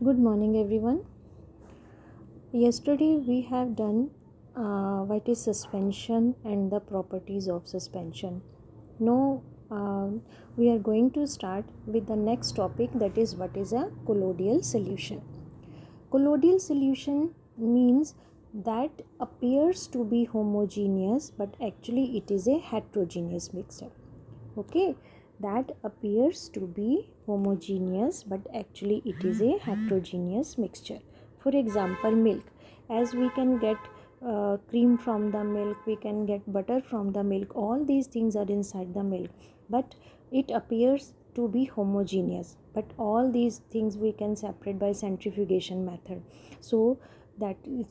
Good morning, everyone. Yesterday we have done what is suspension and the properties of suspension. Now we are going to start with the next topic, that is what is a colloidal solution. Colloidal solution means that appears to be homogeneous, but actually it is a heterogeneous mixture. Okay, that appears to be homogeneous, but actually it is a heterogeneous mixture. For example, milk. As we can get cream from the milk, we can get butter from the milk. All these things are inside the milk, but it appears to be homogeneous, but all these things we can separate by centrifugation method. So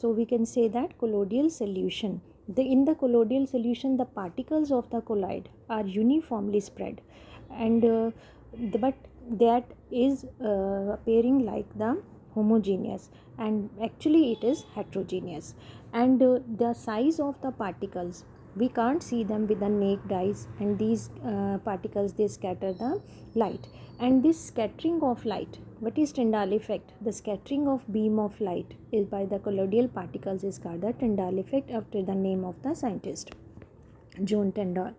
we can say that colloidal solution, in the colloidal solution, the particles of the colloid are uniformly spread, and but that is appearing like the homogeneous, and actually it is heterogeneous. And the size of the particles, we can't see them with the naked eyes, and these particles, they scatter the light. And this scattering of light, what is Tyndall effect? The scattering of beam of light is by the colloidal particles is called the Tyndall effect, after the name of the scientist John Tyndall.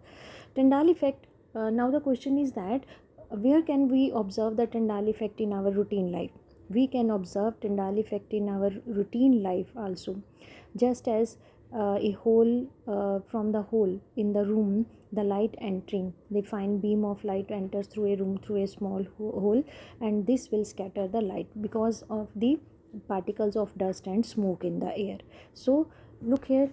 Tyndall effect. Now the question is that where can we observe the Tyndall effect in our routine life? We can observe Tyndall effect in our routine life also. Just as a hole, from the hole in the room, the light entering, the fine beam of light enters through a room through a small hole, and this will scatter the light because of the particles of dust and smoke in the air. So look here,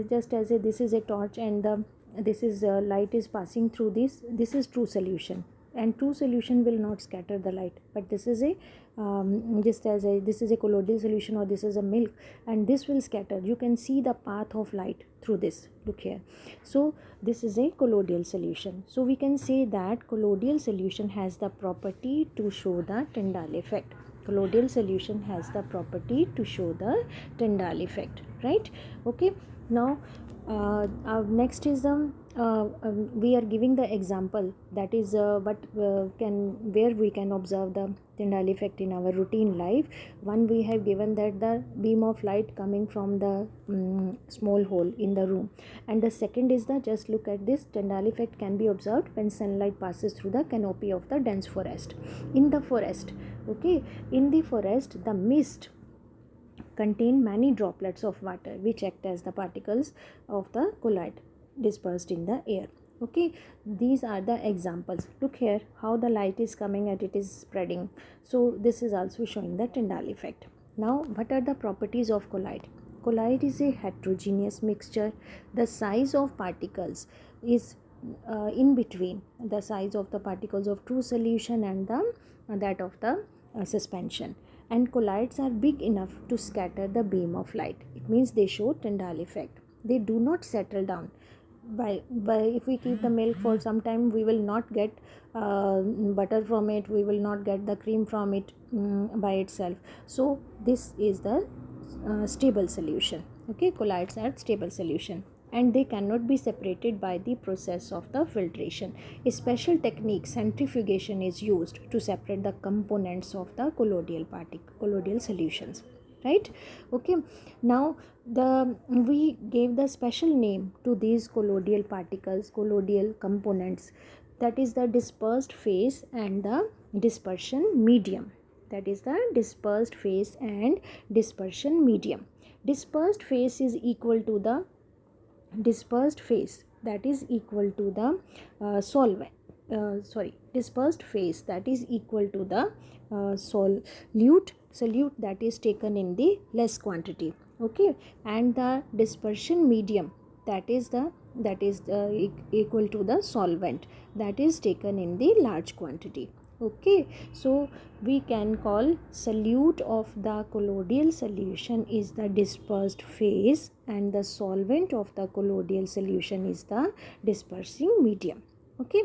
just as this is a torch, and this is light is passing through this is true solution, and true solution will not scatter the light, but this is a this is a colloidal solution, or this is a milk, and this will scatter. You can see the path of light through this. Look here. So this is a colloidal solution. So we can say that colloidal solution has the property to show the Tyndall effect. Colloidal solution has the property to show the Tyndall effect, right? Okay. Now next is the we are giving the example, that is where we can observe the Tyndall effect in our routine life. One, we have given that the beam of light coming from the small hole in the room, and the second is the, just look at this, Tyndall effect can be observed when sunlight passes through the canopy of the dense forest. In the forest, okay, in the forest, the mist contain many droplets of water which act as the particles of the colloid dispersed in the air. Okay, these are the examples. Look here how the light is coming and it is spreading. So this is also showing the Tyndall effect. Now what are the properties of colloid? Colloid is a heterogeneous mixture. The size of particles is in between the size of the particles of true solution and the that of the suspension, and colloids are big enough to scatter the beam of light. It means they show Tyndall effect. They do not settle down. By if we keep the milk for some time, we will not get butter from it, we will not get the cream from it by itself. So this is the stable solution. Okay, colloids are stable solution, and they cannot be separated by the process of the filtration. A special technique, centrifugation, is used to separate the components of the colloidal solutions, right? Okay, now we gave the special name to these colloidal particles, colloidal components, that is the dispersed phase and the dispersion medium. That is the dispersed phase and dispersion medium. Dispersed phase is equal to the dispersed phase, that is equal to the solvent dispersed phase, that is equal to the solute that is taken in the less quantity. Okay, and the dispersion medium, that is equal to the solvent that is taken in the large quantity. Okay, so we can call solute of the colloidal solution is the dispersed phase, and the solvent of the colloidal solution is the dispersing medium. Okay,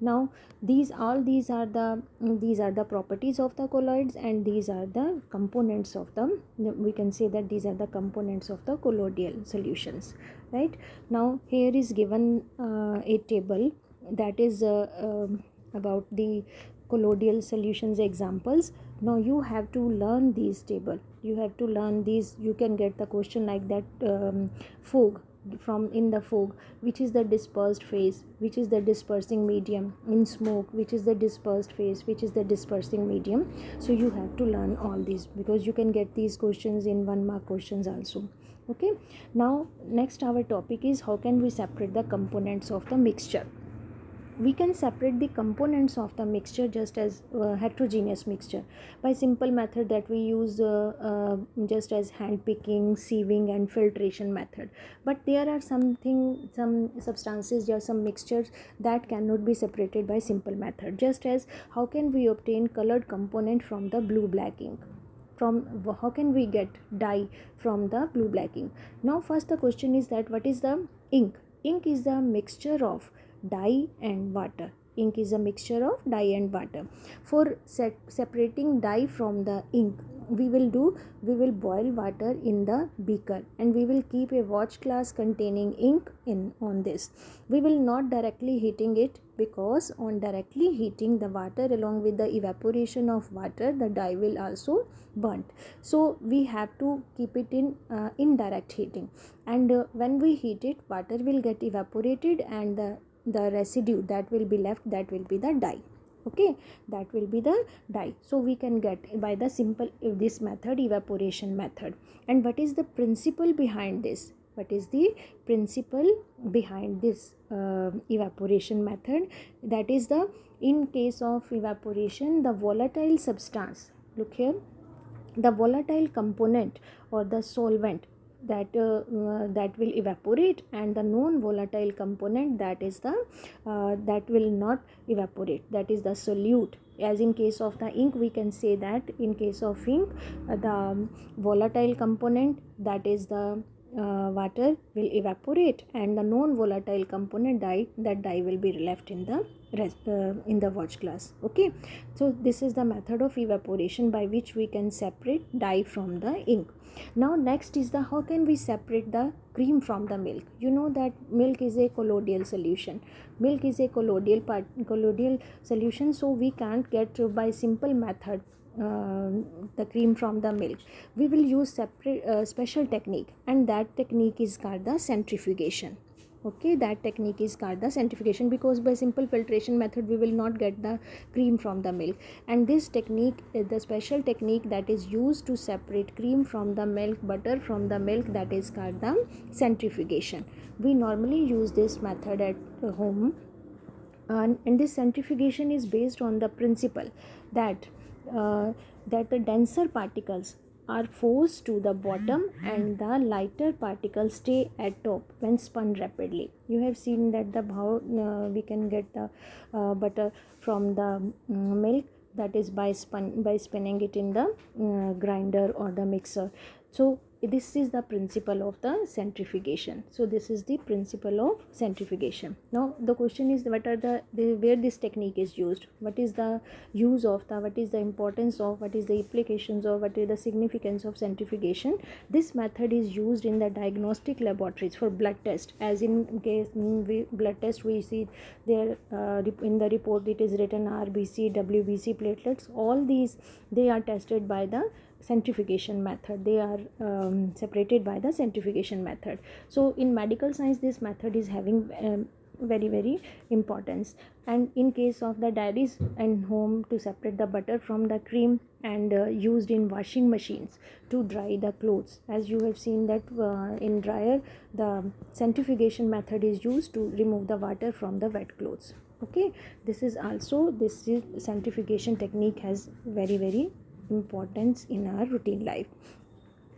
now these are the properties of the colloids, and these are the components of them. We can say that these are the components of the colloidal solutions, right? Now here is given a table that is about the colloidal solutions examples. Now you have to learn these table, you have to learn these. You can get the question like that, fog, from in the fog, which is the dispersed phase, which is the dispersing medium. In smoke, which is the dispersed phase, which is the dispersing medium. So you have to learn all these, because you can get these questions in 1 mark questions also. Okay, now next our topic is how can we separate the components of the mixture. We can separate the components of the mixture just as heterogeneous mixture by simple method that we use, just as hand picking, sieving and filtration method. But there are some substances or some mixtures that cannot be separated by simple method. Just as how can we obtain colored component from the blue black ink, from how can we get dye from the blue black ink. Now first the question is that what is the ink. Ink is the mixture of dye and water. Ink is a mixture of dye and water. For separating dye from the ink, we will boil water in the beaker and we will keep a watch glass containing ink in on this. We will not directly heating it, because on directly heating the water along with the evaporation of water, the dye will also burnt. So we have to keep it in indirect heating, and when we heat it, water will get evaporated and the residue that will be left, that will be the dye. Okay, that will be the dye. So we can get by the simple this method, evaporation method. And what is the principle behind this? What is the principle behind this evaporation method? That is the, in case of evaporation, the volatile substance, look here, the volatile component or the solvent that will evaporate, and the non volatile component, that is the that will not evaporate, that is the solute. As in case of the ink, we can say that in case of ink, the volatile component, that is the water, will evaporate, and the non volatile component, dye, that dye will be left in the watch glass. Okay, so this is the method of evaporation by which we can separate dye from the ink. Now next is the how can we separate the cream from the milk. You know that milk is a colloidal solution. Milk is a colloidal solution, so we can't get by simple method the cream from the milk. We will use separate special technique, and that technique is called the centrifugation. Okay, that technique is called the centrifugation, because by simple filtration method we will not get the cream from the milk. And this technique is the special technique that is used to separate cream from the milk, butter from the milk, that is called the centrifugation. We normally use this method at home, and this centrifugation is based on the principle that that the denser particles are forced to the bottom and the lighter particles stay at top when spun rapidly. You have seen that the how we can get the butter from the milk, that is by spinning it in the grinder or the mixer. So this is the principle of the centrifugation. So this is the principle of centrifugation. Now the question is, what are the where this technique is used, what is the use of the, what is the importance of, what is the applications of, what is the significance of centrifugation. This method is used in the diagnostic laboratories for blood test. As in case blood test, we see there in the report it is written RBC, WBC, platelets, all these they are tested by the centrifugation method. They are separated by the centrifugation method. So in medical science this method is having very importance. And in case of the dairies and home, to separate the butter from the cream, and used in washing machines to dry the clothes. As you have seen that in dryer the centrifugation method is used to remove the water from the wet clothes. Okay, this is centrifugation technique has very importance in our routine life.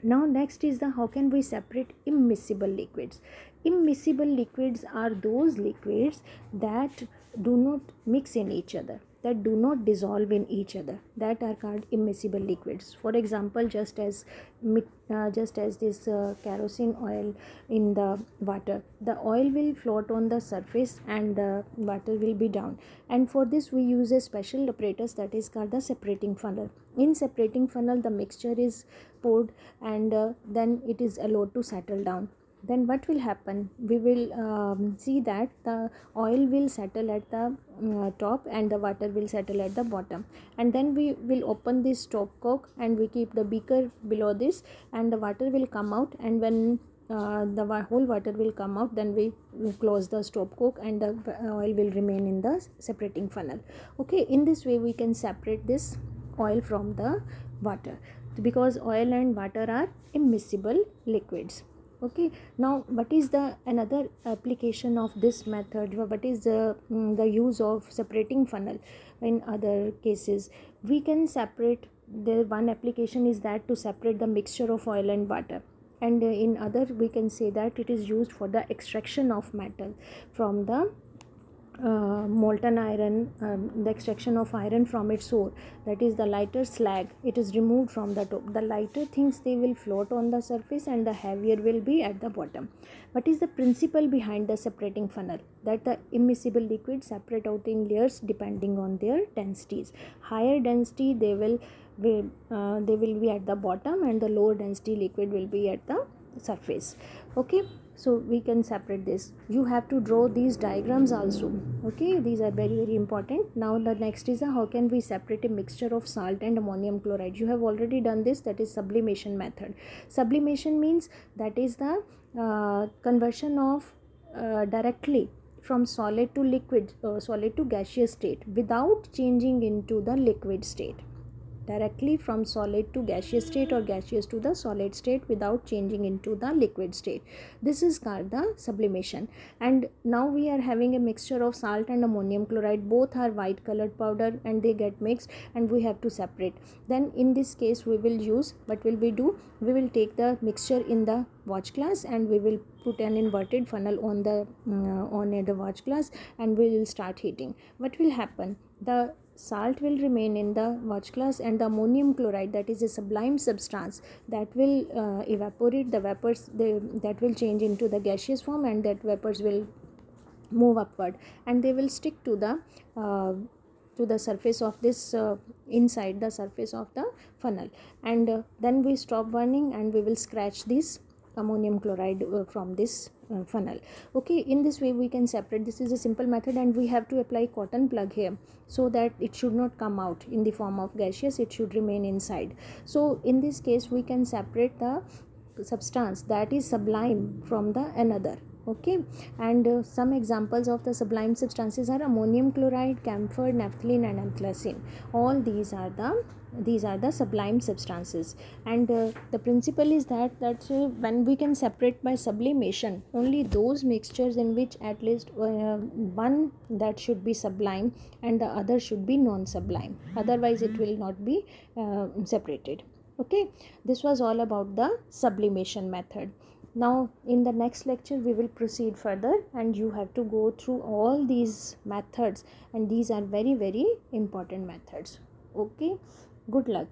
Now next is the how can we separate immiscible liquids. Immiscible liquids are those liquids that do not mix in each other, that do not dissolve in each other, that are called immiscible liquids. For example, just as this kerosene oil in the water, the oil will float on the surface and the water will be down, and for this we use a special apparatus that is called the separating funnel. In separating funnel the mixture is poured and then it is allowed to settle down. then what will happen? We will see that the oil will settle at the top and the water will settle at the bottom, and then we will open this stopcock and we keep the beaker below this, and the water will come out, and when the whole water will come out, then we close the stopcock and the oil will remain in the separating funnel. Okay, in this way we can separate this oil from the water, because oil and water are immiscible liquids. Okay, now what is the another application of this method? What is the use of separating funnel in other cases? We can separate, the one application is that to separate the mixture of oil and water, and in other we can say that it is used for the extraction of metal from the molten iron, the extraction of iron from its ore, that is the lighter slag, it is removed from the top. The lighter things, they will float on the surface and the heavier will be at the bottom. What is the principle behind the separating funnel? That the immiscible liquids separate out in layers depending on their densities. Higher density they will be at the bottom, and the lower density liquid will be at the surface. Okay, so we can separate this. You have to draw these diagrams also. Okay, these are very very important. Now the next is how can we separate a mixture of salt and ammonium chloride? You have already done this, that is sublimation method. Sublimation means that is the conversion of directly from solid to liquid, solid to gaseous state without changing into the liquid state. Directly from solid to gaseous state or gaseous to the solid state without changing into the liquid state. This is called the sublimation. And now we are having a mixture of salt and ammonium chloride. Both are white colored powder and they get mixed, and we have to separate. Then in this case we will use, what will we do? We will take the mixture in the watch glass and we will put an inverted funnel on the watch glass, and we will start heating. What will happen? The salt will remain in the watch glass, and the ammonium chloride, that is a sublime substance, that will evaporate. The vapors that will change into the gaseous form, and that vapors will move upward and they will stick to the surface of this inside the surface of the funnel, and then we stop burning and we will scratch this ammonium chloride from this funnel. Okay, in this way we can separate. This is a simple method, and we have to apply cotton plug here so that it should not come out in the form of gaseous, it should remain inside. So in this case we can separate the substance that is sublime from the another. Okay, and some examples of the sublime substances are ammonium chloride, camphor, naphthalene and anthracene. All these are the sublime substances, and the principle is that when we can separate by sublimation, only those mixtures in which at least one that should be sublime and the other should be non-sublime, otherwise it will not be separated. Okay, this was all about the sublimation method. Now in the next lecture we will proceed further, and you have to go through all these methods, and these are very very important methods. Okay, good luck.